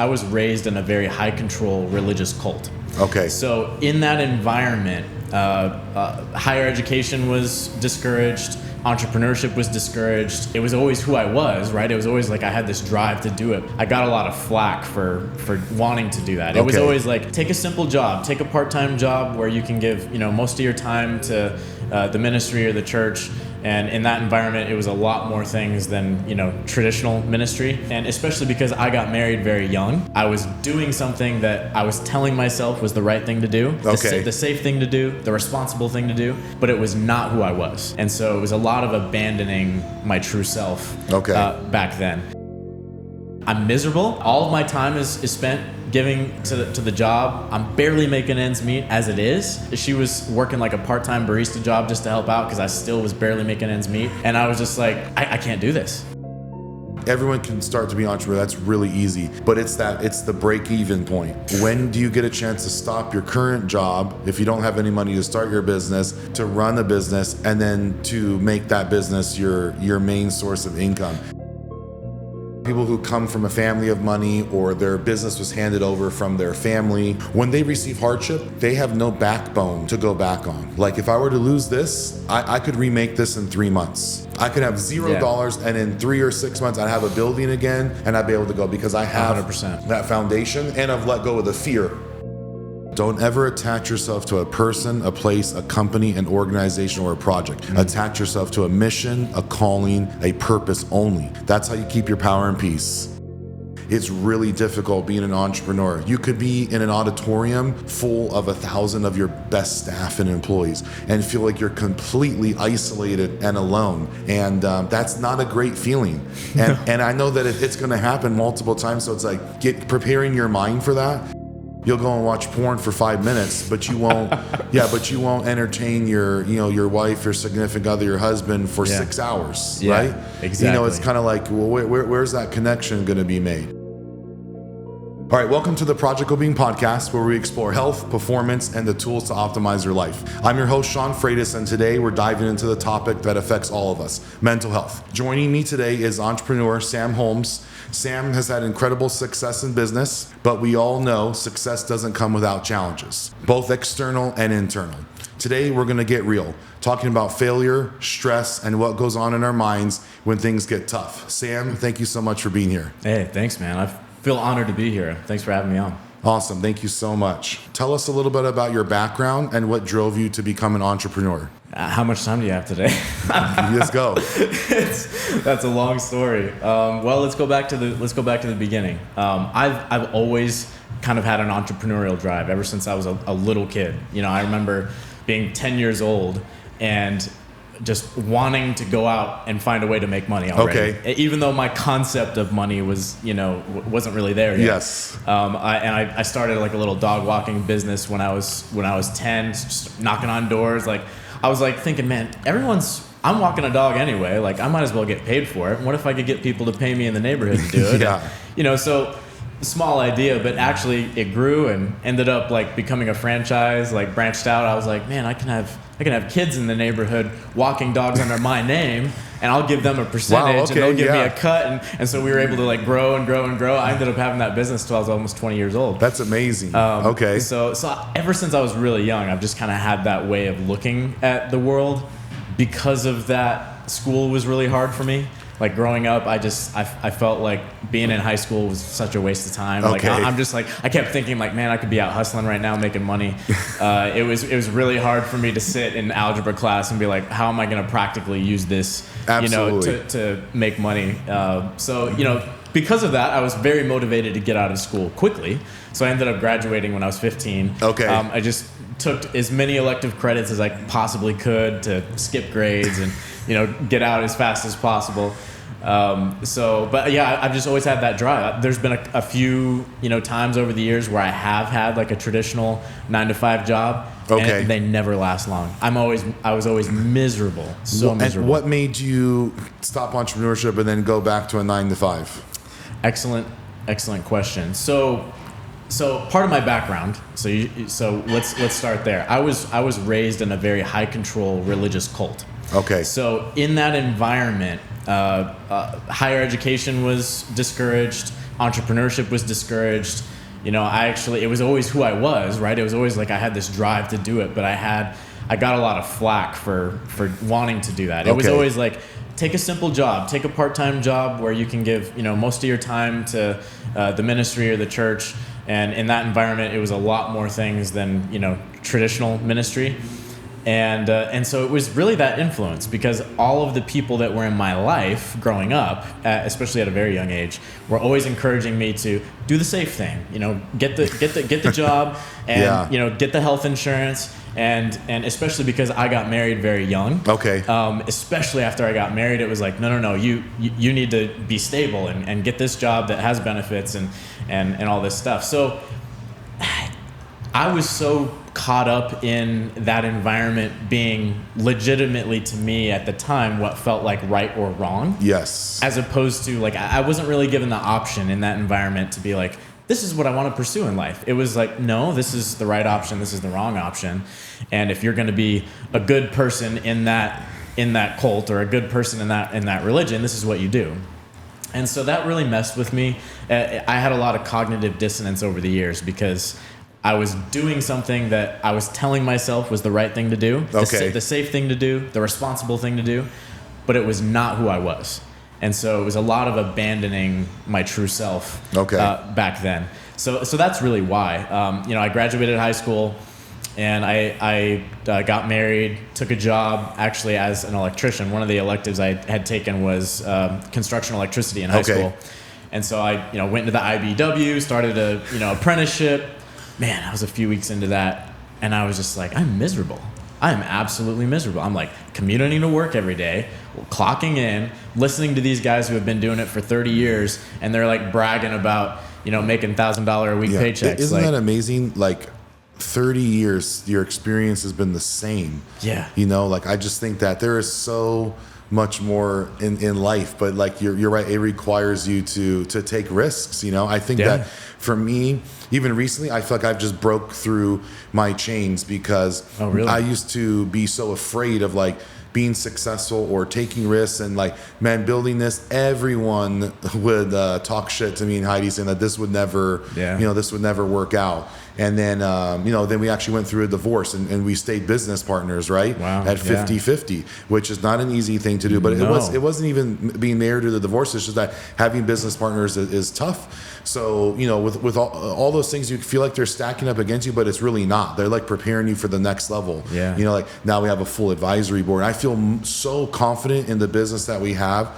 was raised in a very high control religious cult. Okay. So in that environment, higher education was discouraged. Entrepreneurship was discouraged. It was always who I was, right? It was always like I had this drive to do it. I got a lot of flack for wanting to do that. It was always like, take a simple job, take a part-time job where you can give, most of your time to the ministry or the church. And in that environment, it was a lot more things than, traditional ministry. And especially because I got married very young, I was doing something that I was telling myself was the right thing to do, the safe thing to do, the responsible thing to do, but it was not who I was. And so it was a lot of abandoning my true self back then. I'm miserable. All of my time is spent giving to the job. I'm barely making ends meet as it is. She was working like a part-time barista job just to help out because I still was barely making ends meet. And I was just like, I can't do this. Everyone can start to be an entrepreneur. That's really easy. But it's the break-even point. When do you get a chance to stop your current job, if you don't have any money to start your business, to run a business, and then to make that business your main source of income? People who come from a family of money or their business was handed over from their family, when they receive hardship, they have no backbone to go back on. Like, if I were to lose this, I could remake this in 3 months. I could have $0 and in 3 or 6 months I'd have a building again and I'd be able to go because I have 100%. that foundation and I've let go of the fear. Don't ever attach yourself to a person, a place, a company, an organization, or a project. Mm-hmm. Attach yourself to a mission, a calling, a purpose only. That's how you keep your power and peace. It's really difficult being an entrepreneur. You could be in an auditorium full of 1,000 of your best staff and employees and feel like you're completely isolated and alone. And that's not a great feeling. And I know that it's going to happen multiple times. So it's like preparing your mind for that. You'll go and watch porn for 5 minutes, but you won't. But you won't entertain your wife, your significant other, your husband for 6 hours, right? Exactly. It's kind of like, well, where's that connection going to be made? All right, welcome to the Project Wellbeing Podcast, where we explore health, performance, and the tools to optimize your life. I'm your host, Sean Freitas, and today we're diving into the topic that affects all of us, mental health. Joining me today is entrepreneur Sam Holmes. Sam has had incredible success in business, but we all know success doesn't come without challenges, both external and internal. Today, we're going to get real, talking about failure, stress, and what goes on in our minds when things get tough. Sam, thank you so much for being here. Hey, thanks, man. I feel honored to be here. Thanks for having me on. Awesome. Thank you so much. Tell us a little bit about your background and what drove you to become an entrepreneur. How much time do you have today? Let's go. That's a long story. Well, let's go back to the beginning. I've always kind of had an entrepreneurial drive ever since I was a little kid. I remember being 10 years old and just wanting to go out and find a way to make money already. Okay. Even though my concept of money was, wasn't really there yet. Yes. I started like a little dog walking business when I was 10, just knocking on doors. Like, I was like thinking, man, I'm walking a dog anyway. Like, I might as well get paid for it. What if I could get people to pay me in the neighborhood to do it? Yeah. And, so small idea, but actually it grew and ended up like becoming a franchise, like branched out. I was like, man, I can have kids in the neighborhood walking dogs under my name, and I'll give them a percentage, and they'll give me a cut. And so we were able to like grow and grow and grow. I ended up having that business till I was almost 20 years old. That's amazing. So ever since I was really young, I've just kind of had that way of looking at the world. Because of that, school was really hard for me. Like growing up, I felt like being in high school was such a waste of time. Okay. Like I'm just like, I kept thinking like, man, I could be out hustling right now making money. It was really hard for me to sit in algebra class and be like, how am I going to practically use this, to make money? Because of that, I was very motivated to get out of school quickly. So I ended up graduating when I was 15. Okay. I just took as many elective credits as I possibly could to skip grades and get out as fast as possible. I've just always had that drive. There's been a few times over the years where I have had like a traditional 9-to-5 job, and they never last long. I was always miserable, miserable. And what made you stop entrepreneurship and then go back to a 9-to-5? Excellent question. So part of my background. So let's start there. I was raised in a very high control religious cult. Okay. So in that environment, higher education was discouraged. Entrepreneurship was discouraged. It was always who I was, right? It was always like I had this drive to do it, but I got a lot of flack for wanting to do that. It was always like, take a simple job, take a part-time job where you can give, most of your time to the ministry or the church. And in that environment, it was a lot more things than, traditional ministry. And so it was really that influence, because all of the people that were in my life growing up, especially at a very young age, were always encouraging me to do the safe thing, get the job and, get the health insurance. And especially because I got married very young. Okay. Especially after I got married, it was like, no, you need to be stable and get this job that has benefits and all this stuff. So I was so caught up in that environment being legitimately, to me at the time, what felt like right or wrong. Yes. As opposed to, like, I wasn't really given the option in that environment to be like, this is what I want to pursue in life. It was like, no, this is the right option, this is the wrong option. And if you're going to be a good person in that cult, or a good person in that religion, this is what you do. And so that really messed with me. I had a lot of cognitive dissonance over the years, because I was doing something that I was telling myself was the right thing to do, the safe thing to do, the responsible thing to do, but it was not who I was. And so it was a lot of abandoning my true self back then. So that's really why. I graduated high school, and I got married, took a job actually as an electrician. One of the electives I had taken was construction electricity in high school. And so I went into the IBW, started a apprenticeship. Man, I was a few weeks into that, and I was just like, I'm miserable. I am absolutely miserable. I'm like commuting to work every day, clocking in, listening to these guys who have been doing it for 30 years, and they're like bragging about, making $1,000 a week paychecks. Isn't that amazing? Like 30 years, your experience has been the same. Yeah. I just think that there is so much more in life, but like you're right, it requires you to take risks. I think that for me, even recently, I feel like I've just broke through my chains, because I used to be so afraid of like being successful or taking risks, and like, man, building this, everyone would talk shit to me and Heidi, saying that this would never, this would never work out. And then, then we actually went through a divorce, and we stayed business partners, right? Wow. At 50-50, which is not an easy thing to do, but it wasn't even being married to the divorce. It's just that having business partners is tough. So, with all those things, you feel like they're stacking up against you, but it's really not. They're like preparing you for the next level. Yeah. Like now we have a full advisory board. I feel so confident in the business that we have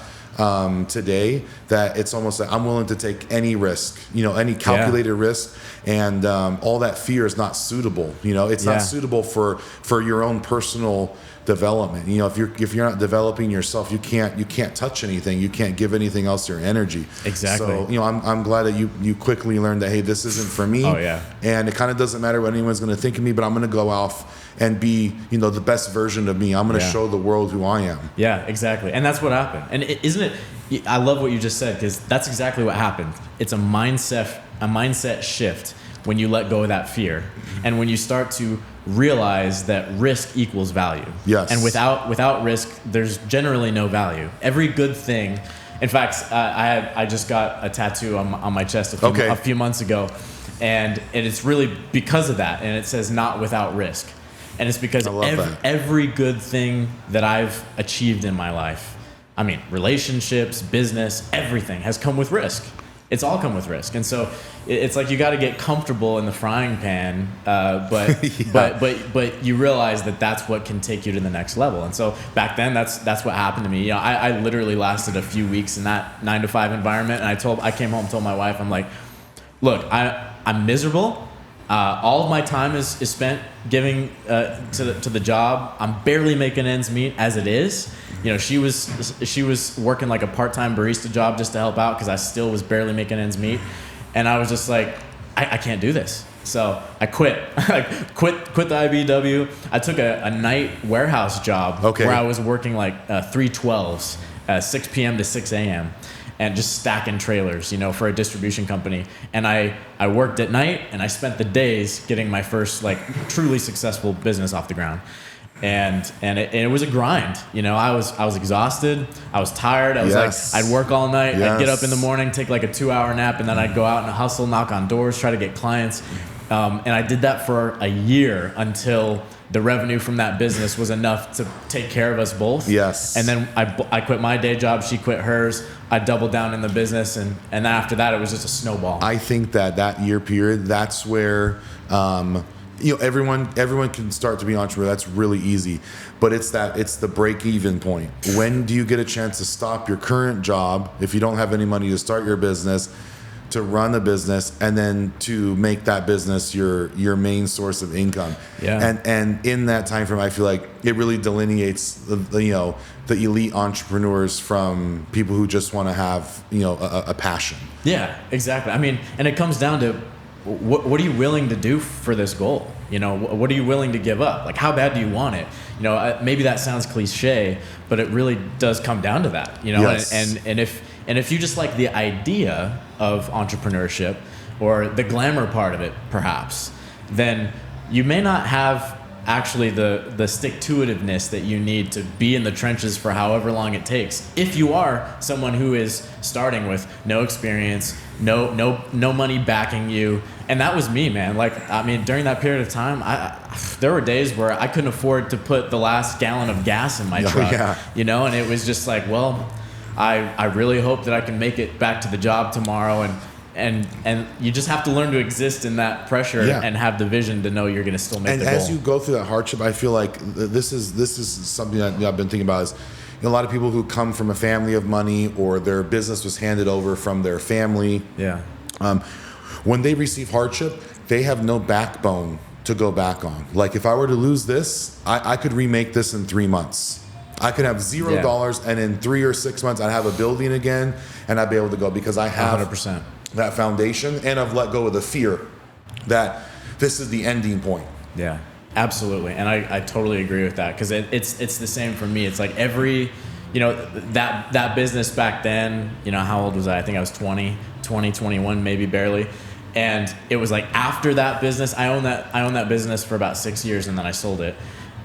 today, that it's almost like I'm willing to take any risk, any calculated risk, and all that fear is not suitable. It's not suitable for your own personal development. If you're not developing yourself, you can't touch anything. You can't give anything else your energy. Exactly. So I'm glad that you quickly learned that, hey, this isn't for me. Oh yeah. And it kind of doesn't matter what anyone's going to think of me, but I'm going to go off and be the best version of me. I'm going to show the world who I am. Yeah, exactly. And that's what happened. And isn't it? I love what you just said, because that's exactly what happened. It's a mindset shift when you let go of that fear, and when you start to realize that risk equals value. Yes. And without risk, there's generally no value. Every good thing. In fact, I just got a tattoo on my chest a few months ago, and it's really because of that. And it says "not without risk," and it's because every good thing that I've achieved in my life, I mean, relationships, business, everything has come with risk. It's all come with risk. And so it's like you got to get comfortable in the frying pan, but you realize that that's what can take you to the next level. And so back then, that's what happened to me. I literally lasted a few weeks in that 9-to-5 environment, and I came home and told my wife, I'm like, look, I'm miserable. All of my time is spent giving to the job. I'm barely making ends meet as it is. She was working like a part-time barista job just to help out, because I still was barely making ends meet. And I was just like, I can't do this. So I quit. I quit the IBW. I took a night warehouse job where I was working like 3/12s, 6 p.m. to 6 a.m. and just stacking trailers, for a distribution company. And I worked at night, and I spent the days getting my first like truly successful business off the ground. and it was a grind. You know, I was exhausted. I was tired. I was Yes. like, I'd work all night. I'd get up in the Yes. morning, take like a 2-hour nap, and then I'd go out and hustle, knock on doors, try to get clients. And I did that for a year until the revenue from that business was enough to take care of us both. Yes. And then I quit my day job. She quit hers. I doubled down in the business. And then after that, it was just a snowball. I think that year period, that's where, everyone can start to be an entrepreneur. That's really easy, but it's the break even point. When do you get a chance to stop your current job if you don't have any money to start your business, to run a business, and then to make that business your main source of income? Yeah. And in that time frame, I feel like it really delineates the elite entrepreneurs from people who just want to have a passion. Yeah, exactly. I mean, and it comes down to what are you willing to do for this goal? You know, what are you willing to give up? Like, how bad do you want it? You know, maybe that sounds cliche, but it really does come down to that. You know, Yes. and if you just like the idea of entrepreneurship or the glamour part of it, perhaps, then you may not have actually the stick-to-itiveness that you need to be in the trenches for however long it takes. If you are someone who is starting with no experience, no money backing you, and that was me, man. Like, I mean, during that period of time, there were days where I couldn't afford to put the last gallon of gas in my truck, you know, and it was just like, well, I really hope that I can make it back to the job tomorrow, and you just have to learn to exist in that pressure and have the vision to know you're going to still make the goal. And as you go through that hardship, I feel like this is something that I've been thinking about is, a lot of people who come from a family of money, or their business was handed over from their family. Yeah. When they receive hardship, they have no backbone to go back on. Like, if I were to lose this, I could remake this in 3 months. I could have $0, and in 3 or 6 months, I'd have a building again, and I'd be able to go, because I have 100%. that foundation, and I've let go of the fear that this is the ending point. Yeah, absolutely. And I totally agree with that, because it's the same for me. It's like every, that business back then, how old was I? I think I was 20, 21, maybe barely. And it was like after that business, I owned that business for about 6 years, and then I sold it.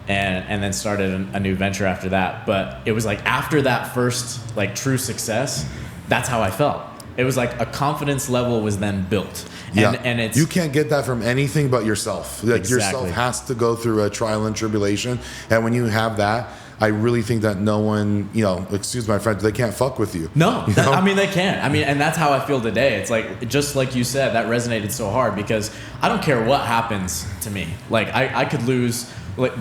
And then started a new venture after that. But it was like after that first like true success, that's how I felt. It was like a confidence level was then built. And it's, you can't get that from anything but yourself. Like, Exactly. yourself has to go through a trial and tribulation. And when you have that, I really think that no one, excuse my French, they can't fuck with you. No, I mean, they can't. I mean, and that's how I feel today. It's like, just like you said, that resonated so hard, because I don't care what happens to me. Like, I could lose, like,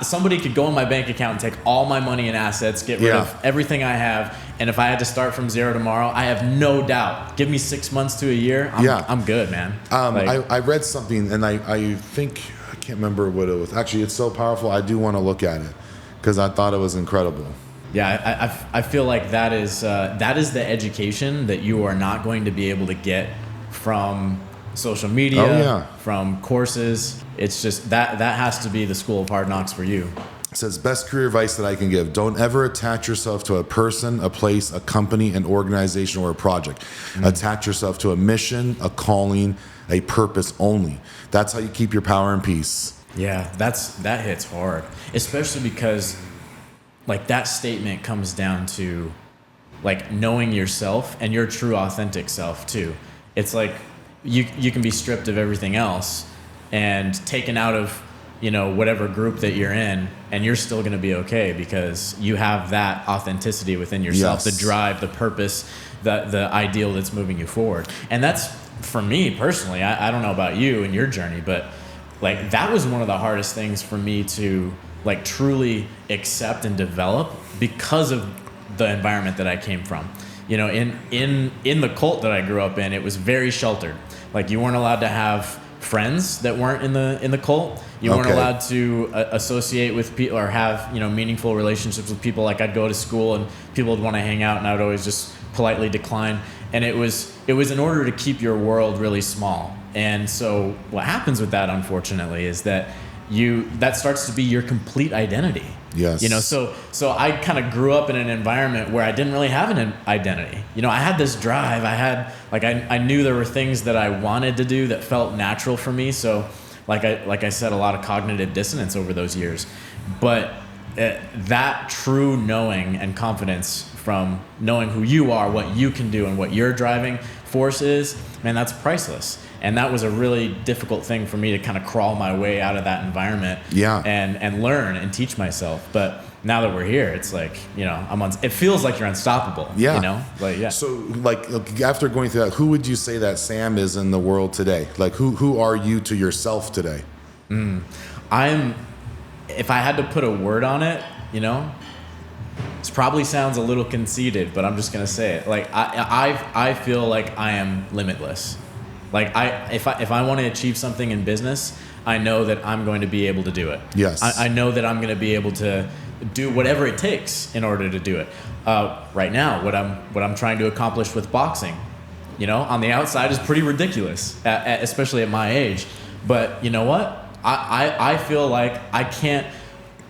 somebody could go in my bank account and take all my money and assets, get rid of everything I have. And if I had to start from zero tomorrow, I have no doubt. Give me 6 months to a year. I'm good, man. I read something, and I think, I can't remember what it was. Actually, it's so powerful. I do want to look at it, because I thought it was incredible. Yeah, I feel like that is the education that you are not going to be able to get from social media, from courses. It's just that has to be the school of hard knocks for you. It says, best career advice that I can give: don't ever attach yourself to a person, a place, a company, an organization, or a project. Attach yourself to a mission, a calling, a purpose only. That's how you keep your power and peace. Yeah, that hits hard, especially because like that statement comes down to like knowing yourself and your true authentic self too. It's like you can be stripped of everything else and taken out of whatever group that you're in, and you're still going to be okay, because you have that authenticity within yourself, the drive, the purpose, the ideal that's moving you forward. And that's, for me personally, I don't know about you and your journey, but like that was one of the hardest things for me to like truly accept and develop, because of the environment that I came from. In the cult that I grew up in, it was very sheltered. Like, you weren't allowed to have friends that weren't in the cult. You weren't allowed to associate with people or have meaningful relationships with people. Like, I'd go to school and people would want to hang out, and I would always just politely decline. And it was in order to keep your world really small. And so what happens with that, unfortunately, is that that starts to be your complete identity. Yes. So I kind of grew up in an environment where I didn't really have an identity. I had this drive. I knew there were things that I wanted to do that felt natural for me. So like I said, a lot of cognitive dissonance over those years. But that true knowing and confidence from knowing who you are, what you can do, and what your driving force is, man, that's priceless. And that was a really difficult thing for me to kind of crawl my way out of that environment, and learn and teach myself. But now that we're here, it's like, it feels like you're unstoppable. So like after going through that, who would you say that Sam is in the world today? Like who are you to yourself today? If I had to put a word on it, this probably sounds a little conceited, but I'm just gonna say it. Like I feel like I am limitless. Like if I want to achieve something in business, I know that I'm going to be able to do it. Yes. I know that I'm going to be able to do whatever it takes in order to do it. Right now, what I'm trying to accomplish with boxing, on the outside is pretty ridiculous, especially at my age. But you know what? I feel like I can't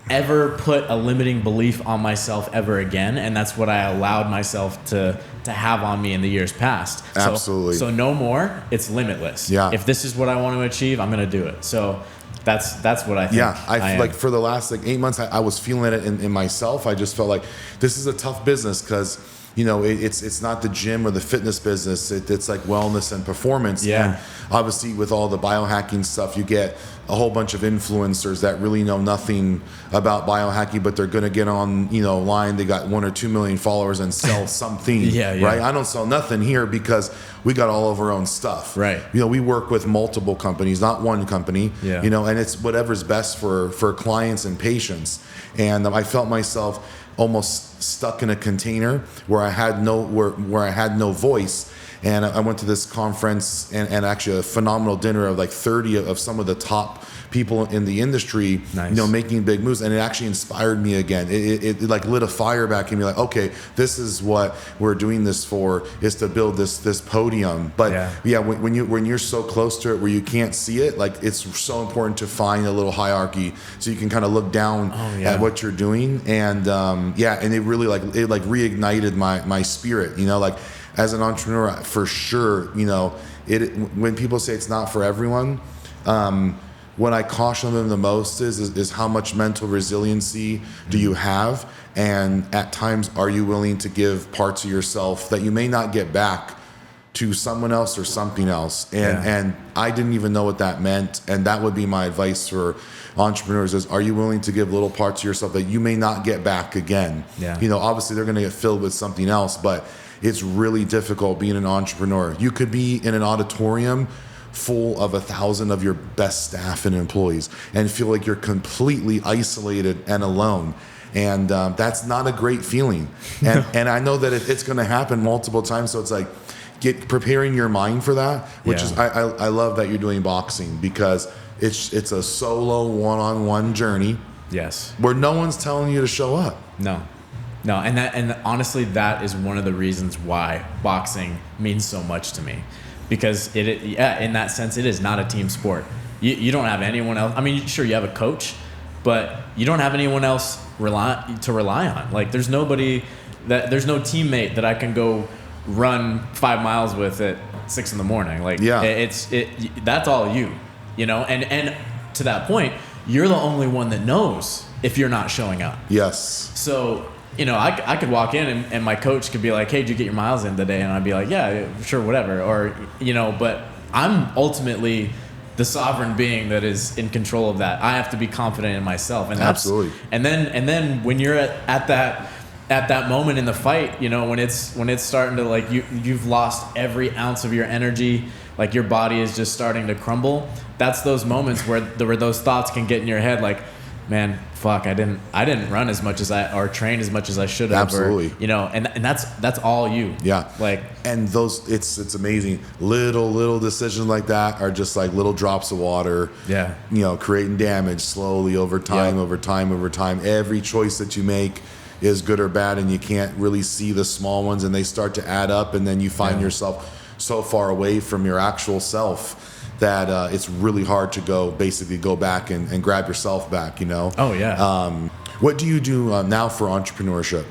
ever put a limiting belief on myself ever again, and that's what I allowed myself to have on me in the years past. Absolutely. So no more. It's limitless. Yeah. If this is what I want to achieve, I'm going to do it. So that's what I think. Yeah, I feel like for the last 8 months, I was feeling it in myself. I just felt like this is a tough business because it's not the gym or the fitness business. It's like wellness and performance. Yeah. And obviously, with all the biohacking stuff, you get a whole bunch of influencers that really know nothing about biohacking, but they're going to get on, line. They got 1 or 2 million followers and sell something. Yeah. Right. I don't sell nothing here because we got all of our own stuff. Right. We work with multiple companies, not one company. Yeah. And it's whatever's best for clients and patients. And I felt myself almost stuck in a container where I had no voice. And I went to this conference and actually a phenomenal dinner of like 30 of some of the top people in the industry, nice. Making big moves. And it actually inspired me again. It like lit a fire back in me, like, okay, this is what we're doing this for, is to build this podium. But when you're so close to it where you can't see it, like it's so important to find a little hierarchy so you can kind of look down at what you're doing. And and it really reignited my spirit, like as an entrepreneur, for sure, when people say it's not for everyone, what I caution them the most is how much mental resiliency do you have, and at times are you willing to give parts of yourself that you may not get back to someone else or something else. And I didn't even know what that meant, and that would be my advice for entrepreneurs is, are you willing to give little parts of yourself that you may not get back again? Obviously they're going to get filled with something else, but it's really difficult being an entrepreneur. You could be in an auditorium full of 1,000 of your best staff and employees and feel like you're completely isolated and alone. And that's not a great feeling. And I know that it's going to happen multiple times. So it's like preparing your mind for that, which is, I love that you're doing boxing because it's a solo one-on-one journey. Yes. Where no one's telling you to show up. No, and honestly, that is one of the reasons why boxing means so much to me, because in that sense, it is not a team sport. You don't have anyone else. I mean, sure, you have a coach, but you don't have anyone else to rely on. Like, there's no teammate that I can go run 5 miles with at 6 a.m. Like, that's all you, and to that point, you're the only one that knows if you're not showing up. Yes. So, I could walk in and my coach could be like, hey, did you get your miles in today? And I'd be like, yeah, sure, whatever. Or, but I'm ultimately the sovereign being that is in control of that. I have to be confident in myself. And absolutely. And then when you're at that moment in the fight, when it's starting to, like, you've lost every ounce of your energy, like your body is just starting to crumble. That's those moments where those thoughts can get in your head, like, man, fuck, I didn't run as much as or train as much as I should have. Absolutely. And that's all you. Yeah. Like, and it's amazing. Little decisions like that are just like little drops of water. Yeah. Creating damage slowly over time. Every choice that you make is good or bad, and you can't really see the small ones, and they start to add up, and then you find yourself so far away from your actual self that it's really hard to go back and grab yourself back, Oh, yeah. What do you do now for entrepreneurship?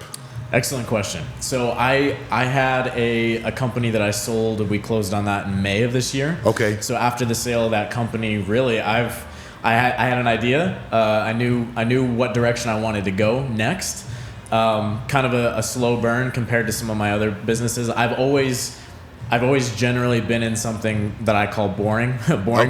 Excellent question. So I had a company that I sold. We closed on that in May of this year. Okay. So after the sale of that company, really, I've I had an idea. I knew what direction I wanted to go next. Kind of a slow burn compared to some of my other businesses. I've always generally been in something that I call boring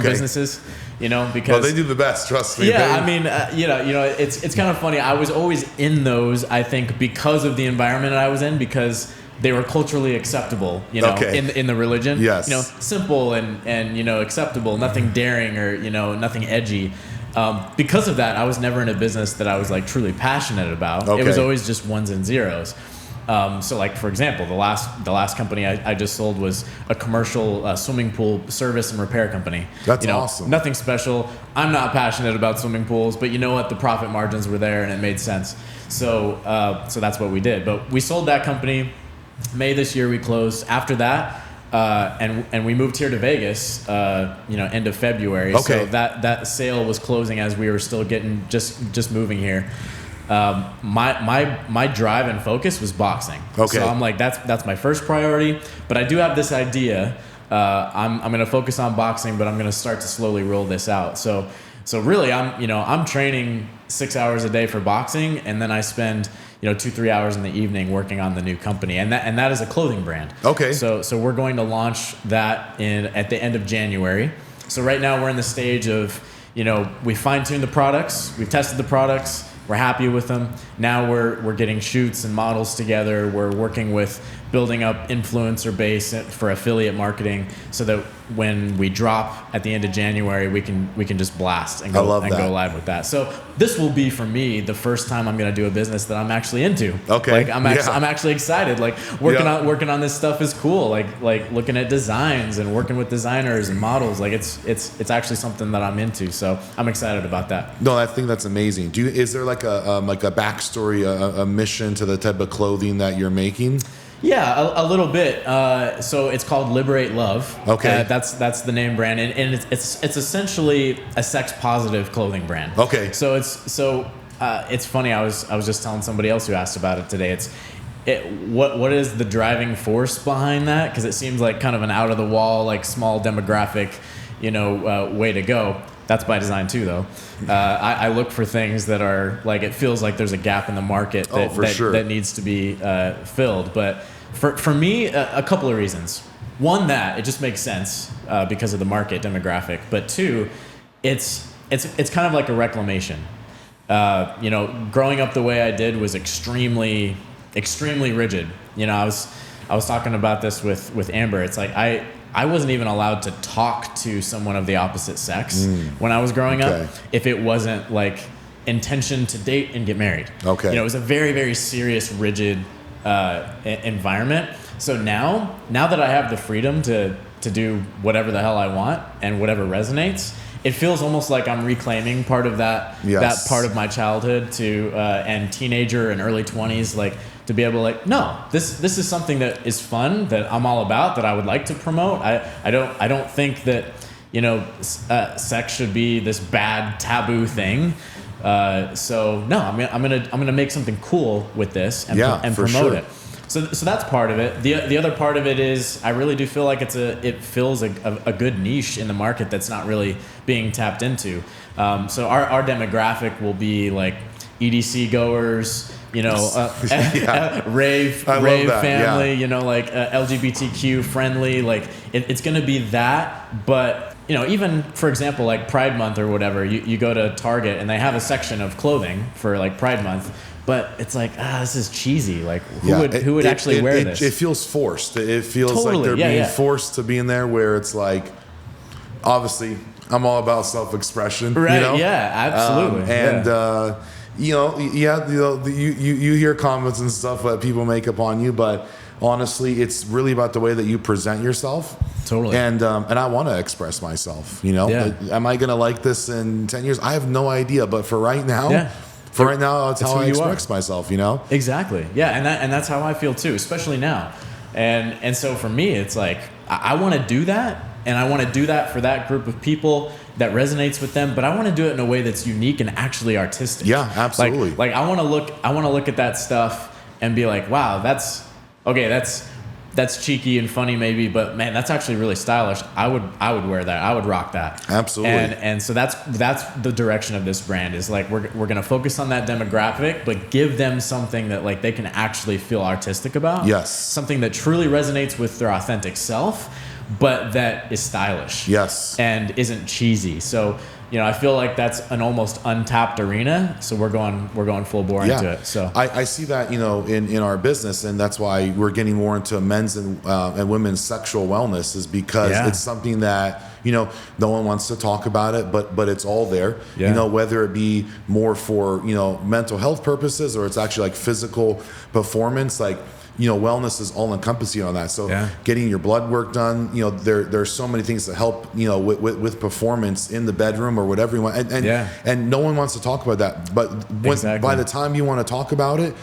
businesses, because well, they do the best, trust me. Yeah, I mean, it's kind of funny. I was always in those, I think, because of the environment that I was in, because they were culturally acceptable, in the religion. Yes. Simple and acceptable, nothing daring or, nothing edgy. Because of that, I was never in a business that I was like truly passionate about. Okay. It was always just ones and zeros. So like, for example, the last company I just sold was a commercial swimming pool service and repair company. That's awesome. Nothing special. I'm not passionate about swimming pools, but you know what? The profit margins were there and it made sense. So that's what we did. But we sold that company. May this year we closed. After that, and we moved here to Vegas, end of February. Okay. So that sale was closing as we were still getting just moving here. My drive and focus was boxing. Okay. So I'm like, that's my first priority. But I do have this idea. I'm going to focus on boxing, but I'm going to start to slowly roll this out. So really, I'm training 6 hours a day for boxing, and then I spend 2-3 hours in the evening working on the new company, and that is a clothing brand. Okay. So we're going to launch that at the end of January. So right now we're in the stage of, we fine-tuned the products, we've tested the products, we're happy with them. Now we're getting shoots and models together. We're working with building up influencer base for affiliate marketing, so that when we drop at the end of January, we can just blast and go live with that. So this will be, for me, the first time I'm going to do a business that I'm actually into. Okay. Like I'm actually excited. Like working on this stuff is cool. Like looking at designs and working with designers and models. Like it's actually something that I'm into. So I'm excited about that. No, I think that's amazing. Is there like a backstory, a mission to the type of clothing that you're making? Yeah, a little bit. So it's called Liberate Love. Okay. That's the name brand, and it's essentially a sex positive clothing brand. Okay. So it's funny. I was just telling somebody else who asked about it today. What is the driving force behind that? Because it seems like kind of an out of the wall, like small demographic, way to go. That's by design too, though. I look for things that are like, it feels like there's a gap in the market that needs to be filled. But for me, a couple of reasons. One, that it just makes sense because of the market demographic. But two, it's kind of like a reclamation. Growing up the way I did was extremely rigid. I was talking about this with Amber. It's like I wasn't even allowed to talk to someone of the opposite sex when I was growing up if it wasn't like intention to date and get married. Okay. It was a very, very serious, rigid environment. So now that I have the freedom to do whatever the hell I want and whatever resonates, it feels almost like I'm reclaiming part of that part of my childhood and teenager and early 20s, like to be able to no, this is something that is fun, that I'm all about, that I would like to promote. I don't think that sex should be this bad taboo thing. So no, I'm gonna make something cool with this and promote it. So that's part of it. The other part of it is I really do feel like it fills a good niche in the market that's not really being tapped into. So our demographic will be like EDC goers, rave family, LGBTQ friendly. Like it's going to be that, but even for example, like Pride Month or whatever, you go to Target and they have a section of clothing for like Pride Month. But it's like, this is cheesy. Like, who would actually wear this? It feels forced. It feels totally. like they're being forced to be in there, where it's like, obviously, I'm all about self-expression. Right, yeah, absolutely. You hear comments and stuff that people make upon you, but honestly, it's really about the way that you present yourself. Totally. And I want to express myself, Am I going to like this in 10 years? I have no idea, but for right now... Yeah. Right now, that's how I express myself, Exactly. Yeah, and that's how I feel too, especially now. And so for me, it's like I want to do that, and I want to do that for that group of people that resonates with them. But I want to do it in a way that's unique and actually artistic. Yeah, absolutely. Like I want to look at that stuff and be like, wow, that's that's cheeky and funny maybe, but man, that's actually really stylish. I would wear that. I would rock that. Absolutely. And so that's the direction of this brand is like we're going to focus on that demographic, but give them something that like they can actually feel artistic about. Yes. Something that truly resonates with their authentic self, but that is stylish. Yes. And isn't cheesy. So, I feel like that's an almost untapped arena. So we're going full bore into it. So I see that, in our business, and that's why we're getting more into men's and women's sexual wellness, is because it's something that, no one wants to talk about it, but it's all there, whether it be more for, mental health purposes, or it's actually like physical performance, like, wellness is all encompassing on that. So getting your blood work done, there's so many things that help, with performance in the bedroom or whatever you want. And no one wants to talk about that. But by the time you want to talk about it,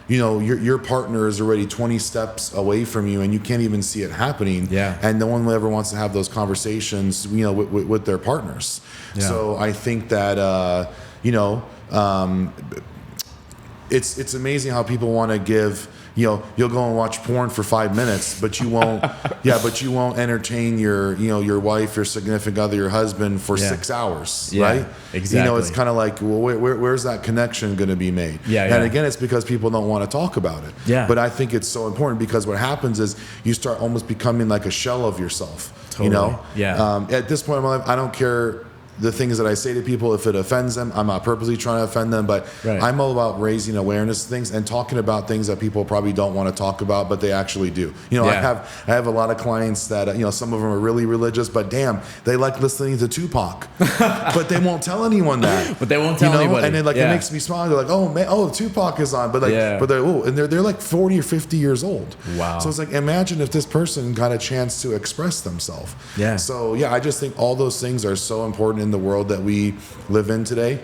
your partner is already 20 steps away from you and you can't even see it happening. Yeah. And no one ever wants to have those conversations, with their partners. Yeah. So I think that, it's amazing how people want to give, you'll go and watch porn for 5 minutes, but you won't, but you won't entertain your wife, your significant other, your husband for 6 hours, right? Exactly. It's kind of like, well, where's that connection going to be made? And again, it's because people don't want to talk about it. Yeah. But I think it's so important, because what happens is you start almost becoming like a shell of yourself. Totally. At this point in my life, I don't care the things that I say to people. If it offends them, I'm not purposely trying to offend them, but I'm all about raising awareness of things and talking about things that people probably don't want to talk about, but they actually do. I have a lot of clients that, some of them are really religious, but damn, they like listening to Tupac, but they won't tell anyone that. But they won't tell anybody. And then it makes me smile. They're like, oh man, Tupac is on, but they're like 40 or 50 years old. Wow. So it's like, imagine if this person got a chance to express themselves. Yeah. So I just think all those things are so important in the world that we live in today.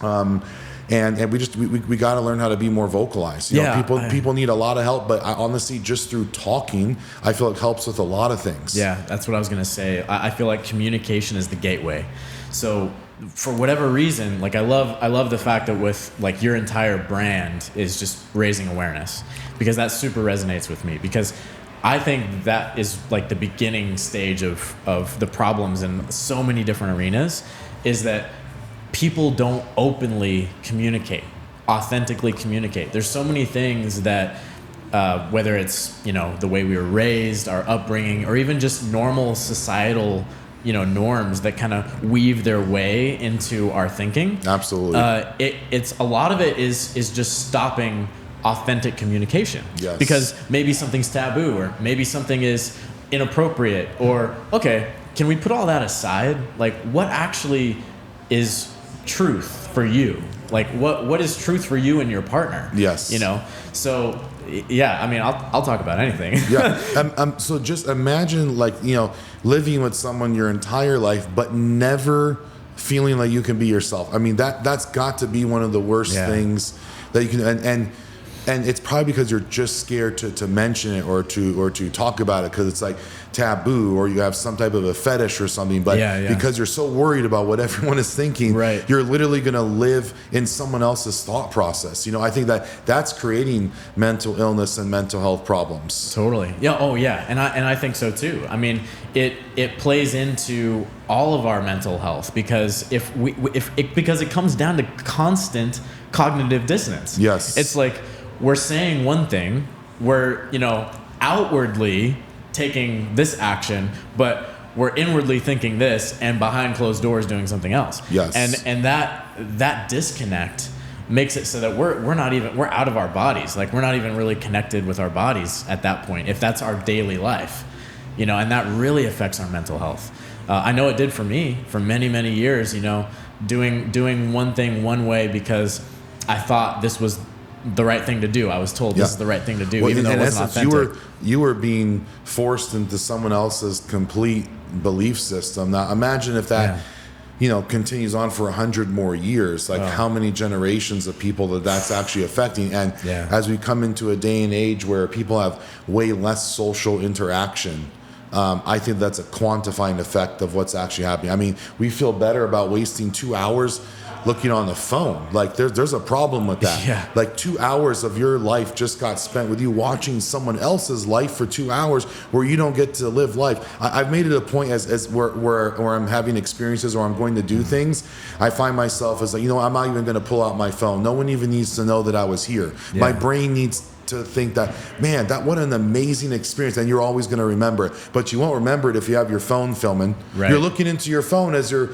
And we got to learn how to be more vocalized. People need a lot of help, but honestly, just through talking, I feel it helps with a lot of things. Yeah, that's what I was going to say. I feel like communication is the gateway. So for whatever reason, like I love the fact that with like your entire brand is just raising awareness, because that super resonates with me, because I think that is like the beginning stage of the problems in so many different arenas, is that people don't openly communicate, authentically communicate. There's so many things that, whether it's, the way we were raised, our upbringing, or even just normal societal, norms that kind of weave their way into our thinking. Absolutely. It's a lot of it is just stopping authentic communication. Yes. Because maybe something's taboo, or maybe something is inappropriate, or okay, can we put all that aside? Like, what actually is truth for you? Like, what is truth for you and your partner? Yes. So I mean, I'll talk about anything. So just imagine, like, living with someone your entire life, but never feeling like you can be yourself. I mean, that's got to be one of the worst things that you can, and it's probably because you're just scared to mention it or to talk about it, because it's like taboo, or you have some type of a fetish or something. But because you're so worried about what everyone is thinking, you're literally going to live in someone else's thought process. I think that's creating mental illness and mental health problems. Totally. Yeah. Oh yeah. And I think so too. I mean, it plays into all of our mental health, because because it comes down to constant cognitive dissonance. Yes. It's like, we're saying one thing, we're, outwardly taking this action, but we're inwardly thinking this, and behind closed doors doing something else. Yes. And that disconnect makes it so that we're out of our bodies. Like, we're not even really connected with our bodies at that point, if that's our daily life, and that really affects our mental health. I know it did for me for many, many years, doing one thing one way because I thought this was the right thing to do. I was told this is the right thing to do, even though it wasn't authentic. You were being forced into someone else's complete belief system. Now, imagine if that, continues on for 100 more years. Like, how many generations of people that's actually affecting? And as we come into a day and age where people have way less social interaction, I think that's a quantifying effect of what's actually happening. I mean, we feel better about wasting 2 hours looking on the phone. Like there's a problem with that. Yeah. Like 2 hours of your life just got spent with you watching someone else's life for 2 hours where you don't get to live life. I've made it a point as where I'm having experiences or I'm going to do things, I find myself as like, I'm not even going to pull out my phone. No one even needs to know that I was here. Yeah. My brain needs to think that, man, what an amazing experience, and you're always going to remember it. But you won't remember it if you have your phone filming. Right. You're looking into your phone as you're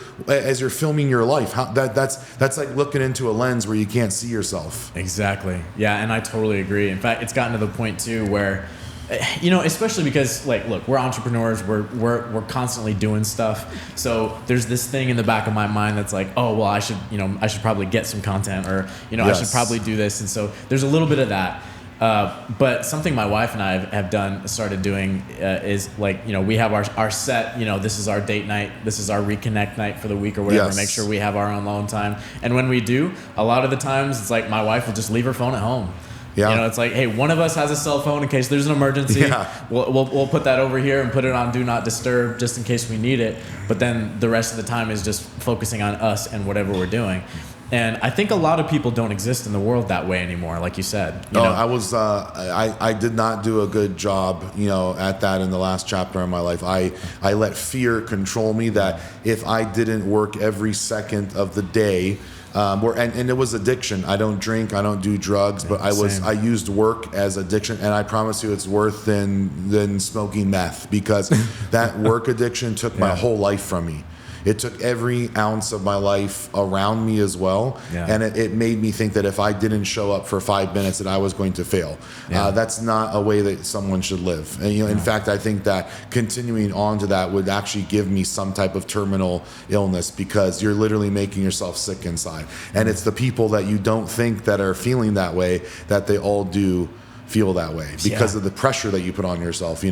filming your life. That's like looking into a lens where you can't see yourself. Exactly. Yeah, and I totally agree. In fact, it's gotten to the point too where, especially because, like, look, we're entrepreneurs. We're constantly doing stuff. So there's this thing in the back of my mind that's like, oh, well, I should probably get some content, or I should probably do this. And so there's a little bit of that. But something my wife and I have started doing is like, we have our set, this is our date night, this is our reconnect night for the week or whatever. Yes. Make sure we have our own alone time. And when we do, a lot of the times it's like my wife will just leave her phone at home. Yeah. It's like, hey, one of us has a cell phone in case there's an emergency. Yeah. We'll put that over here and put it on do not disturb just in case we need it. But then the rest of the time is just focusing on us and whatever we're doing. And I think a lot of people don't exist in the world that way anymore, like you said. I did not do a good job, at that in the last chapter of my life. I let fear control me, that if I didn't work every second of the day, and it was addiction. I don't drink, I don't do drugs, but I used work as addiction, and I promise you it's worse than smoking meth, because that work addiction took my whole life from me. It took every ounce of my life around me as well. Yeah. And it made me think that if I didn't show up for 5 minutes that I was going to fail. Yeah. That's not a way that someone should live. And, in fact, I think that continuing on to that would actually give me some type of terminal illness, because you're literally making yourself sick inside. And it's the people that you don't think that are feeling that way, that they all do feel that way because of the pressure that you put on yourself,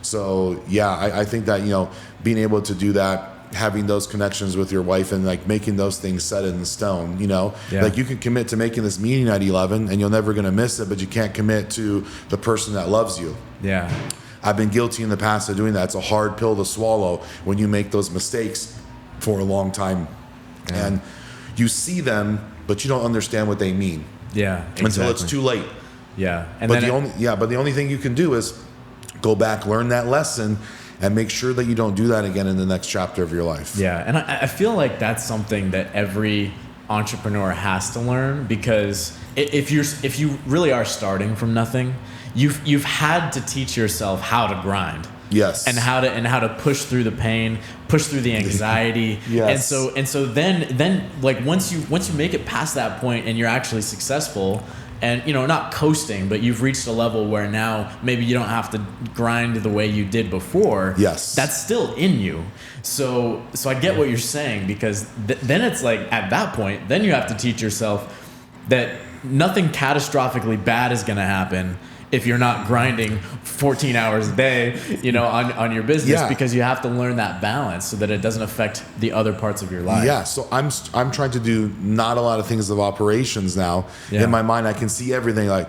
So, I think that, being able to do that, having those connections with your wife and like making those things set in stone, like you can commit to making this meeting at 11 and you're never going to miss it, but you can't commit to the person that loves you. Yeah. I've been guilty in the past of doing that. It's a hard pill to swallow when you make those mistakes for a long time and you see them, but you don't understand what they mean. Yeah. Exactly. Until it's too late. Yeah. But the only thing you can do is go back, learn that lesson, and make sure that you don't do that again in the next chapter of your life. Yeah, and I feel like that's something that every entrepreneur has to learn, because if you really are starting from nothing, you've had to teach yourself how to grind. Yes. And how to push through the pain, push through the anxiety. Yes. And so then like once you make it past that point and you're actually successful, and not coasting, but you've reached a level where now maybe you don't have to grind the way you did before. Yes. That's still in you. So I get what you're saying, because then it's like at that point, then you have to teach yourself that nothing catastrophically bad is going to happen if you're not grinding 14 hours a day, on your business, because you have to learn that balance so that it doesn't affect the other parts of your life. Yeah. So I'm trying to do not a lot of things of operations now. Yeah. In my mind, I can see everything like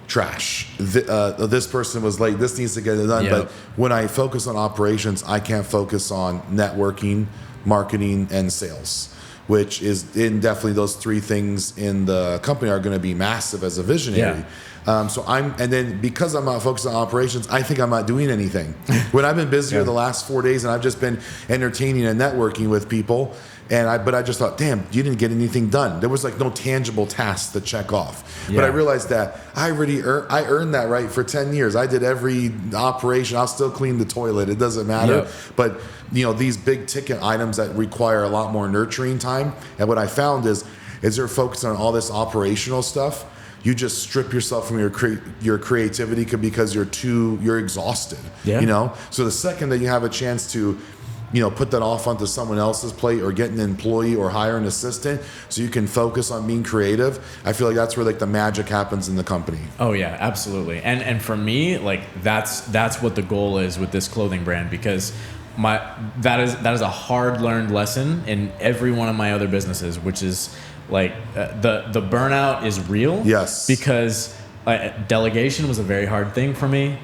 trash. This person was late. This needs to get done. Yep. But when I focus on operations, I can't focus on networking, marketing, and sales, which is definitely those three things in the company are going to be massive as a visionary. Yeah. And then because I'm not focused on operations, I think I'm not doing anything. When I've been busier the last 4 days and I've just been entertaining and networking with people, but I just thought, damn, you didn't get anything done. There was like no tangible tasks to check off. Yeah. But I realized that I earned that right for 10 years. I did every operation. I'll still clean the toilet. It doesn't matter. Yep. But these big ticket items that require a lot more nurturing time. And what I found is you're focused on all this operational stuff, you just strip yourself from your creativity because you're exhausted. Yeah. So the second that you have a chance to put that off onto someone else's plate or get an employee or hire an assistant so you can focus on being creative, I feel like that's where like the magic happens in the company. Oh yeah, absolutely. And for me, like that's what the goal is with this clothing brand, because that is a hard learned lesson in every one of my other businesses, which is like the burnout is real. Yes. Because delegation was a very hard thing for me.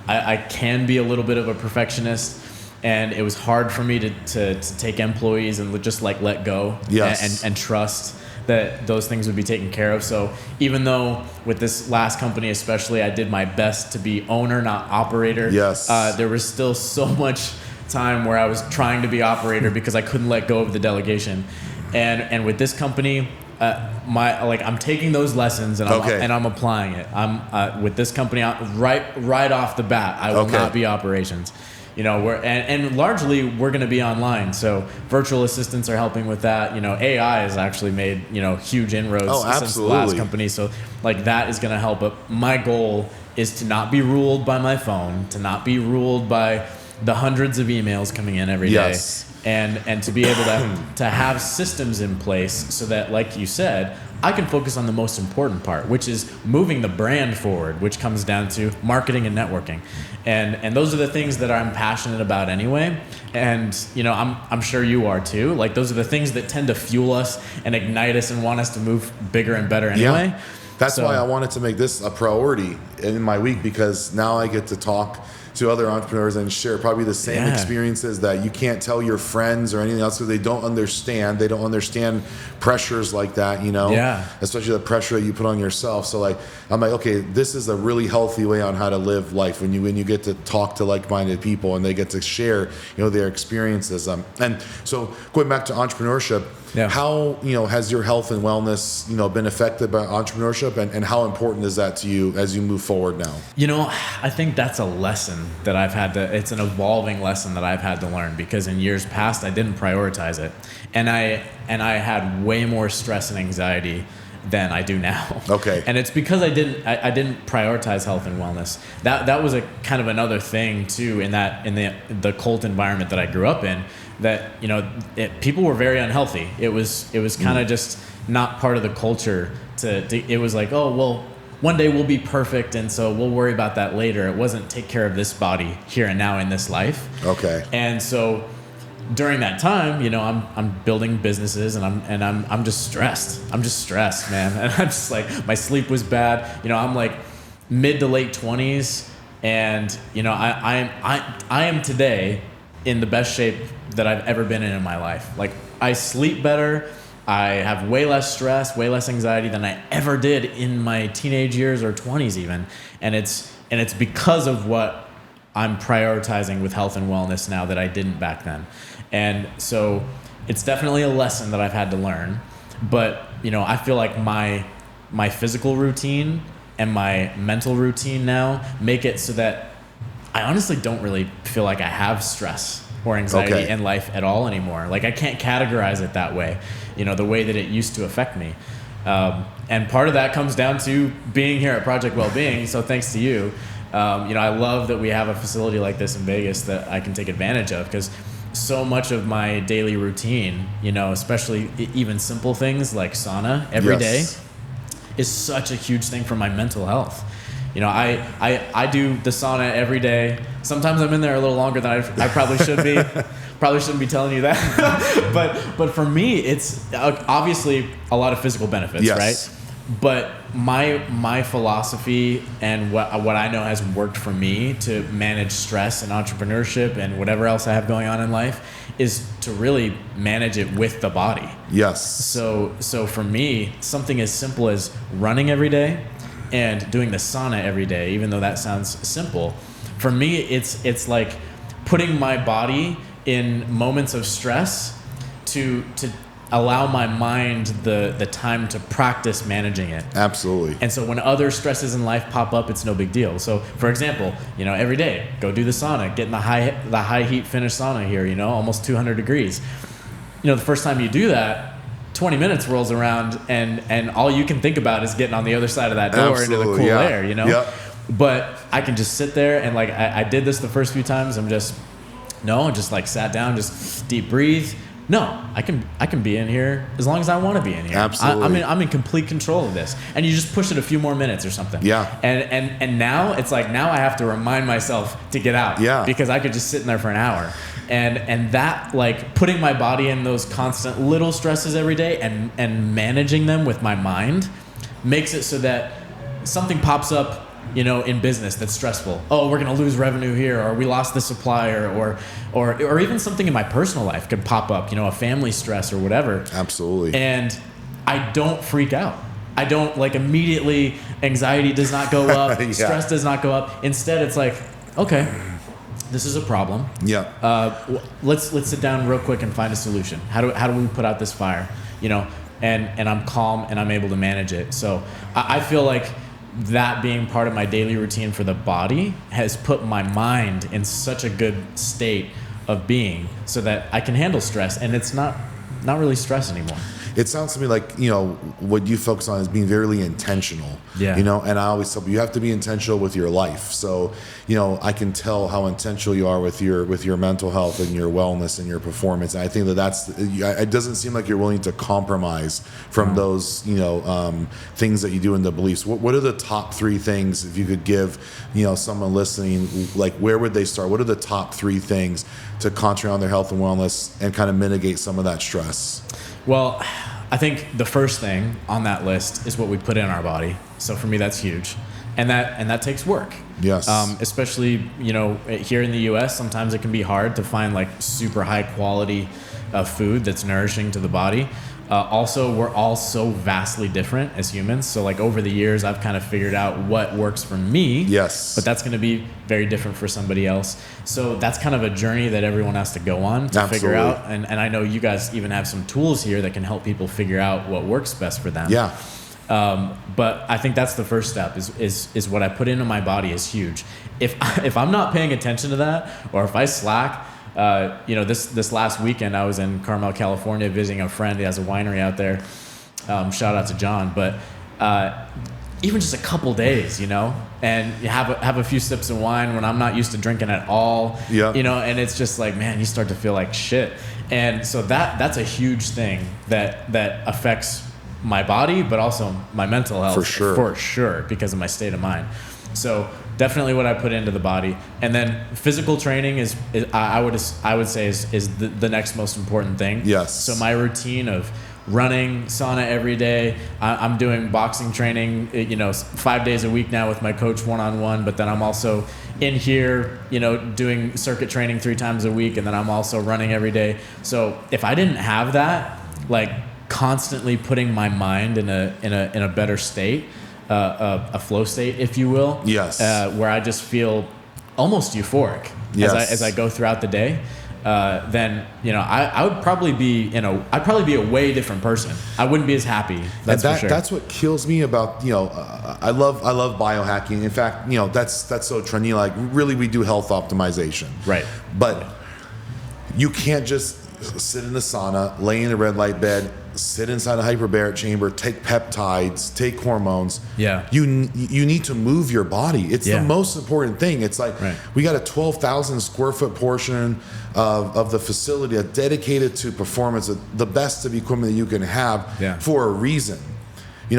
I can be a little bit of a perfectionist, and it was hard for me to take employees and just like let go and trust that those things would be taken care of. So even though with this last company especially, I did my best to be owner, not operator. Yes. There was still so much time where I was trying to be operator because I couldn't let go of the delegation. And with this company, I'm taking those lessons and I'm applying it. I'm with this company right off the bat. I will not be operations. And largely we're going to be online. So virtual assistants are helping with that. AI has actually made huge inroads since the last company. So like that is going to help. But my goal is to not be ruled by my phone, to not be ruled by the hundreds of emails coming in every day. And to be able to have systems in place so that, like you said, I can focus on the most important part, which is moving the brand forward, which comes down to marketing and networking. And those are the things that I'm passionate about anyway. And, I'm sure you are too. Like those are the things that tend to fuel us and ignite us and want us to move bigger and better anyway. Yeah. That's why I wanted to make this a priority in my week, because now I get to talk to other entrepreneurs and share probably the same experiences that you can't tell your friends or anything else, because they don't understand. They don't understand pressures like that, especially the pressure that you put on yourself. So I'm like, okay, this is a really healthy way on how to live life when you get to talk to like-minded people and they get to share, their experiences. And so going back to entrepreneurship, how, has your health and wellness, been affected by entrepreneurship, and how important is that to you as you move forward now? I think that's a lesson that it's an evolving lesson that I've had to learn, because in years past I didn't prioritize it, and I had way more stress and anxiety than I do now. Okay. And it's because I didn't prioritize health and wellness. That was a kind of another thing too, in the cult environment that I grew up in, that people were very unhealthy. It was kind of just not part of the culture it was like, oh well, one day we'll be perfect, and so we'll worry about that later. It wasn't take care of this body here and now in this life. Okay. And so during that time, I'm building businesses, and I'm just stressed. I'm just stressed, man. And I'm just like, my sleep was bad. I'm like mid to late 20s, and I am today in the best shape that I've ever been in my life. Like, I sleep better. I have way less stress, way less anxiety than I ever did in my teenage years or 20s even. And it's because of what I'm prioritizing with health and wellness now that I didn't back then. And so it's definitely a lesson that I've had to learn. But, I feel like my physical routine and my mental routine now make it so that I honestly don't really feel like I have stress or anxiety in life at all anymore. Like, I can't categorize it that way, the way that it used to affect me. And part of that comes down to being here at Project Wellbeing. So thanks to you. I love that we have a facility like this in Vegas that I can take advantage of, because so much of my daily routine, especially even simple things like sauna every day, is such a huge thing for my mental health. I do the sauna every day. Sometimes I'm in there a little longer than I probably should be. Probably shouldn't be telling you that. but for me, it's obviously a lot of physical benefits, right? But my philosophy and what I know has worked for me to manage stress and entrepreneurship and whatever else I have going on in life is to really manage it with the body. Yes. So for me, something as simple as running every day and doing the sauna every day, even though that sounds simple, for me it's like putting my body in moments of stress to allow my mind the time to practice managing it. Absolutely. And so when other stresses in life pop up, it's no big deal. So for example, every day go do the sauna, get in the high heat Finnish sauna here, almost 200 degrees. The first time you do that, 20 minutes rolls around and all you can think about is getting on the other side of that door into the cool air, Yep. But I can just sit there and like I did this the first few times. Just like sat down, just deep breathe. No, I can be in here as long as I want to be in here. Absolutely. I'm in complete control of this. And you just push it a few more minutes or something. Yeah. And now it's like, now I have to remind myself to get out. Yeah. Because I could just sit in there for an hour. And that, like, putting my body in those constant little stresses every day and managing them with my mind makes it so that something pops up in business that's stressful. Oh, we're going to lose revenue here, or we lost the supplier, or even something in my personal life could pop up, a family stress or whatever. Absolutely. And I don't freak out. I don't immediately, anxiety does not go up, Yeah. stress does not go up. Instead, it's like, okay, this is a problem. Yeah. Let's sit down real quick and find a solution. How do we put out this fire? And I'm calm and I'm able to manage it. So I feel like that being part of my daily routine for the body has put my mind in such a good state of being so that I can handle stress, and it's not really stress anymore. It sounds to me like, what you focus on is being very intentional. Yeah. And I always tell people you have to be intentional with your life. So, I can tell how intentional you are with your mental health and your wellness and your performance. And I think it doesn't seem like you're willing to compromise from those, things that you do in the beliefs. What are the top 3 things, if you could give, someone listening, like where would they start? What are the top 3 things to concentrate on their health and wellness and kind of mitigate some of that stress? Well, I think the first thing on that list is what we put in our body. So for me, that's huge, and that takes work. Yes. Especially here in the U.S., sometimes it can be hard to find super high quality food that's nourishing to the body. Also, we're all so vastly different as humans. So over the years, I've kind of figured out what works for me. Yes. But that's going to be very different for somebody else. So that's kind of a journey that everyone has to go on to figure out. And I know you guys even have some tools here that can help people figure out what works best for them. Yeah. But I think that's the first step is what I put into my body is huge. If I'm not paying attention to that, or if I slack, this last weekend I was in Carmel, California, visiting a friend. He has a winery out there. Shout out to John. But even just a couple days, and you have a few sips of wine when I'm not used to drinking at all. Yeah. And it's just like, man, you start to feel like shit. And so that's a huge thing that affects my body, but also my mental health. For sure, because of my state of mind. So definitely what I put into the body, and then physical training is I would say is the next most important thing. Yes. So my routine of running, sauna every day. I'm doing boxing training, 5 days a week now with my coach one-on-one. But then I'm also in here, doing circuit training 3 times a week, and then I'm also running every day. So if I didn't have that, constantly putting my mind in a better state. A flow state, if you will. Yes. Where I just feel almost euphoric as I go throughout the day. Then I would probably be I'd probably be a way different person. I wouldn't be as happy. That's for sure. That's what kills me about I love biohacking. In fact, that's so trendy. Really, we do health optimization. Right. But you can't just sit in a sauna, lay in a red light bed, sit inside a hyperbaric chamber, take peptides, take hormones. Yeah. You need to move your body. It's the most important thing. It's we got a 12,000 square foot portion of the facility dedicated to performance, the best of equipment that you can have for a reason.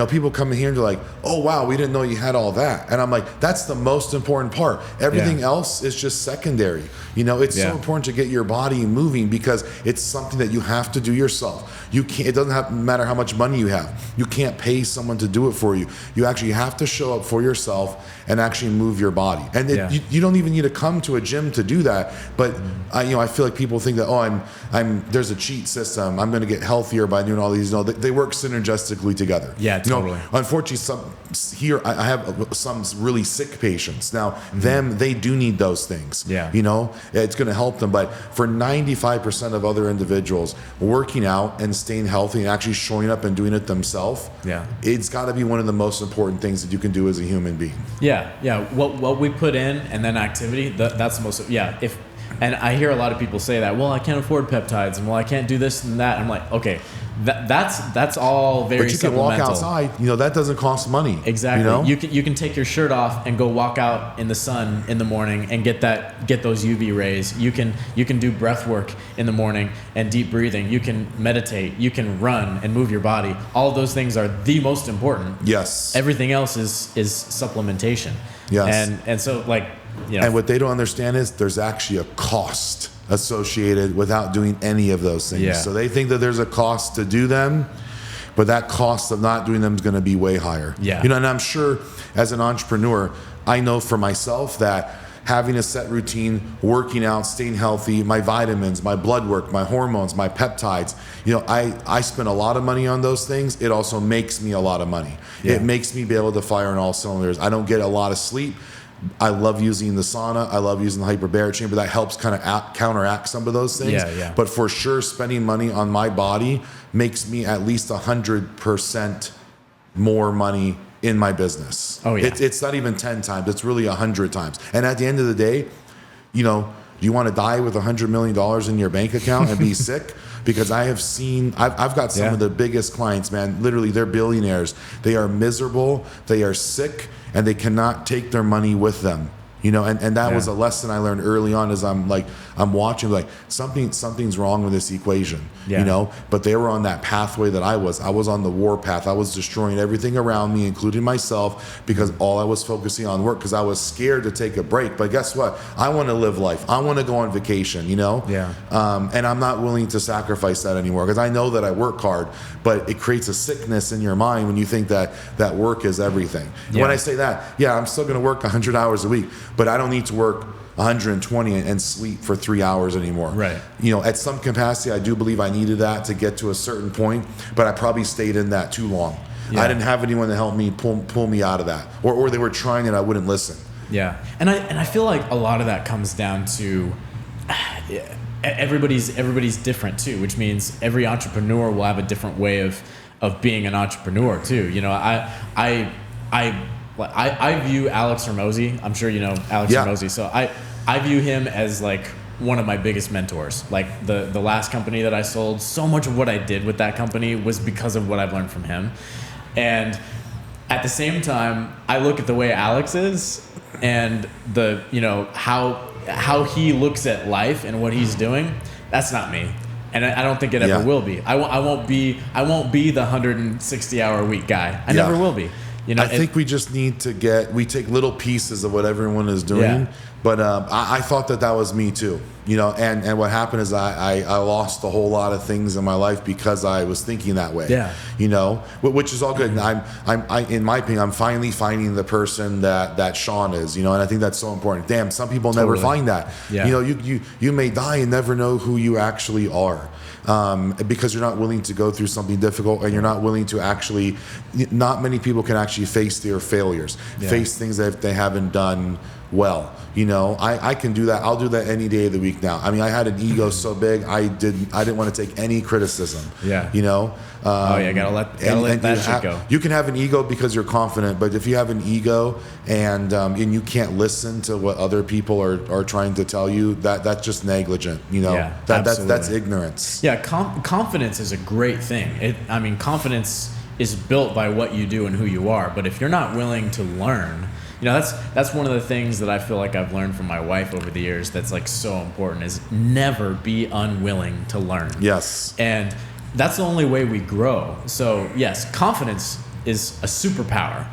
People come in here and they're like, oh, wow, we didn't know you had all that. And I'm like, that's the most important part. Everything else is just secondary. It's so important to get your body moving because it's something that you have to do yourself. It doesn't matter how much money you have. You can't pay someone to do it for you. You actually have to show up for yourself and actually move your body. And you don't even need to come to a gym to do that. But I feel like people think that, there's a cheat system. I'm going to get healthier by doing all these. They work synergistically together. Yeah, totally. Unfortunately, I have some really sick patients. Now, they do need those things. Yeah. It's going to help them. But for 95% of other individuals, working out and staying healthy and actually showing up and doing it themselves, it's got to be one of the most important things that you can do as a human being. Yeah. What we put in and then activity, that's the most. And I hear a lot of people say that, well, I can't afford peptides, and well, I can't do this and that. I'm like, okay, that's all very. But you can walk outside. That doesn't cost money. Exactly. You can take your shirt off and go walk out in the sun in the morning and get those UV rays. You can do breath work in the morning and deep breathing. You can meditate. You can run and move your body. All of those things are the most important. Yes. Everything else is supplementation. Yes. And so And what they don't understand is there's actually a cost associated without doing any of those things. Yeah. So they think that there's a cost to do them, but that cost of not doing them is going to be way higher. Yeah. And I'm sure as an entrepreneur, I know for myself that having a set routine, working out, staying healthy, my vitamins, my blood work, my hormones, my peptides, I spend a lot of money on those things. It also makes me a lot of money. Yeah. It makes me be able to fire on all cylinders. I don't get a lot of sleep. I love using the sauna. I love using the hyperbaric chamber. That helps kind of counteract some of those things. Yeah. But for sure, spending money on my body makes me at least 100% more money in my business. Oh yeah. It's not even 10 times. It's really 100 times. And at the end of the day, you want to die with $100 million in your bank account and be sick? Because I've got some of the biggest clients, man. Literally, they're billionaires. They are miserable. They are sick, and they cannot take their money with them. And that was a lesson I learned early on. As I'm watching, like something's wrong with this equation. But they were on that pathway that I was. I was on the war path. I was destroying everything around me, including myself, because all I was focusing on work. Because I was scared to take a break. But guess what? I want to live life. I want to go on vacation. And I'm not willing to sacrifice that anymore, because I know that I work hard. But it creates a sickness in your mind when you think that work is everything. And when I say that, I'm still going to work 100 hours a week. But I don't need to work 120 and sleep for 3 hours anymore. Right. At some capacity, I do believe I needed that to get to a certain point, but I probably stayed in that too long. Yeah. I didn't have anyone to help me pull me out of that, or they were trying and I wouldn't listen. Yeah, and I feel like a lot of that comes down to everybody's different too, which means every entrepreneur will have a different way of being an entrepreneur too. I view Alex Hormozi. I'm sure you know Alex Hormozi. So I view him as like one of my biggest mentors. Like the last company that I sold, so much of what I did with that company was because of what I've learned from him. And at the same time, I look at the way Alex is and how he looks at life and what he's doing. That's not me. And I don't think it ever will be. I won't be the 160-hour week guy. I never will be. I think we just need to we take little pieces of what everyone is doing. Yeah. But I thought that was me too, and what happened is I lost a whole lot of things in my life because I was thinking that way. Yeah. Which is all good. And I'm in my opinion, I'm finally finding the person that Sean is, and I think that's so important. Damn, some people never find that. Yeah. You may die and never know who you actually are. Because you're not willing to go through something difficult, and you're not willing to actually, not many people can actually face their failures, face things that they haven't done well. I can do that. I'll do that any day of the week now. I mean, I had an ego so big, I didn't want to take any criticism. Yeah. Gotta let that shit go. You can have an ego because you're confident, but if you have an ego and you can't listen to what other people are trying to tell you, that's just negligent. That's ignorance. Yeah, confidence is a great thing. Confidence is built by what you do and who you are. But if you're not willing to learn, that's one of the things that I feel like I've learned from my wife over the years. That's like so important, is never be unwilling to learn. Yes. And that's the only way we grow. So yes, confidence is a superpower,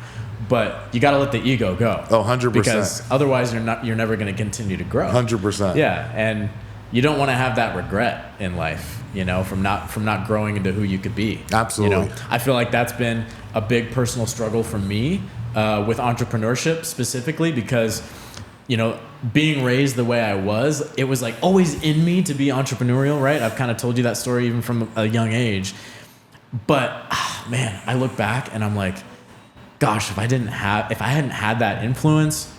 but you got to let the ego go. Oh, 100%. Because otherwise you're never going to continue to grow. 100%. Yeah, and you don't want to have that regret in life, from not growing into who you could be. Absolutely. I feel like that's been a big personal struggle for me with entrepreneurship specifically, because being raised the way I was, it was like always in me to be entrepreneurial, right? I've kind of told you that story even from a young age. But man, I look back and I'm like, gosh, if I hadn't had that influence,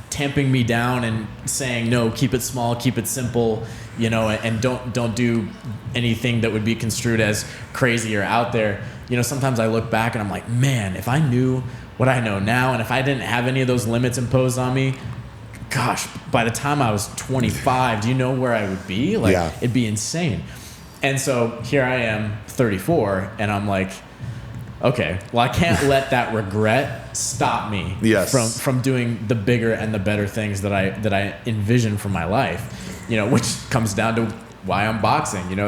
tamping me down and saying, no, keep it small, keep it simple, and don't do anything that would be construed as crazy or out there. Sometimes I look back and I'm like, man, if I knew what I know now, and if I didn't have any of those limits imposed on me, gosh, by the time I was 25, do you know where I would be? It'd be insane. And so here I am, 34, and I'm like, okay, well, I can't let that regret stop me from doing the bigger and the better things that I envision for my life, which comes down to why I'm boxing.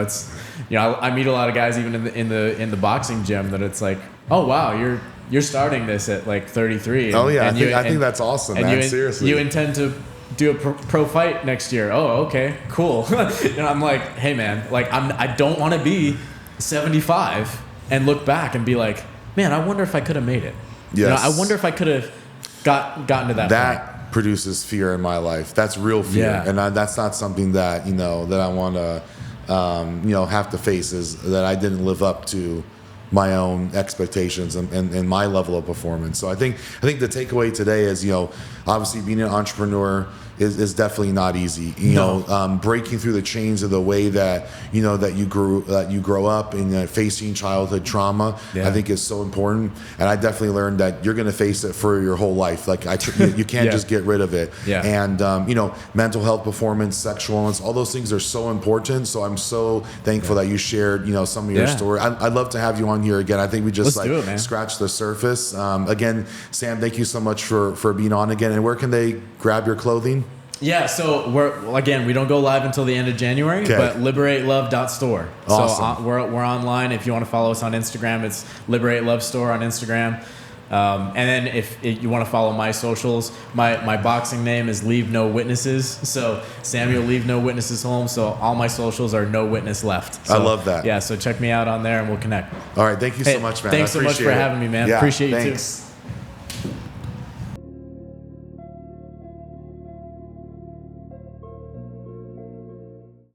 I meet a lot of guys even in the boxing gym that it's like, oh wow, you're starting this at like 33. Oh yeah, I think that's awesome, man. Seriously, you intend to do a pro fight next year. Oh, okay, cool. I'm like, hey man, I don't want to be 75 and look back and be like, man, I wonder if I could have made it. Yes. I wonder if I could have gotten to that point. That produces fear in my life. That's real fear, and that's not something that that I want to have to face, is that I didn't live up to my own expectations and my level of performance. So I think the takeaway today is, obviously being an entrepreneur is definitely not easy. Breaking through the chains of the way that that you grow up and facing childhood trauma, I think is so important. And I definitely learned that you're going to face it for your whole life. Like you can't just get rid of it. And mental health, performance, sexual, all those things are so important. So I'm so thankful that you shared some of your story. I'd love to have you on here again. I think we just scratched the surface. Again, Sam, thank you so much for being on again. And where can they grab your clothing? Yeah, so we don't go live until the end of January, but liberatelove.store. Awesome. So we're online. If you want to follow us on Instagram, it's Liberate Love Store on Instagram. And then if you want to follow my socials, my boxing name is Leave No Witnesses. So Samuel Leave No Witnesses Holmes. So all my socials are No Witness Left. So, I love that. Yeah, so check me out on there and we'll connect. All right, thank you so much, man. Thanks so much for having me, man. Appreciate you too.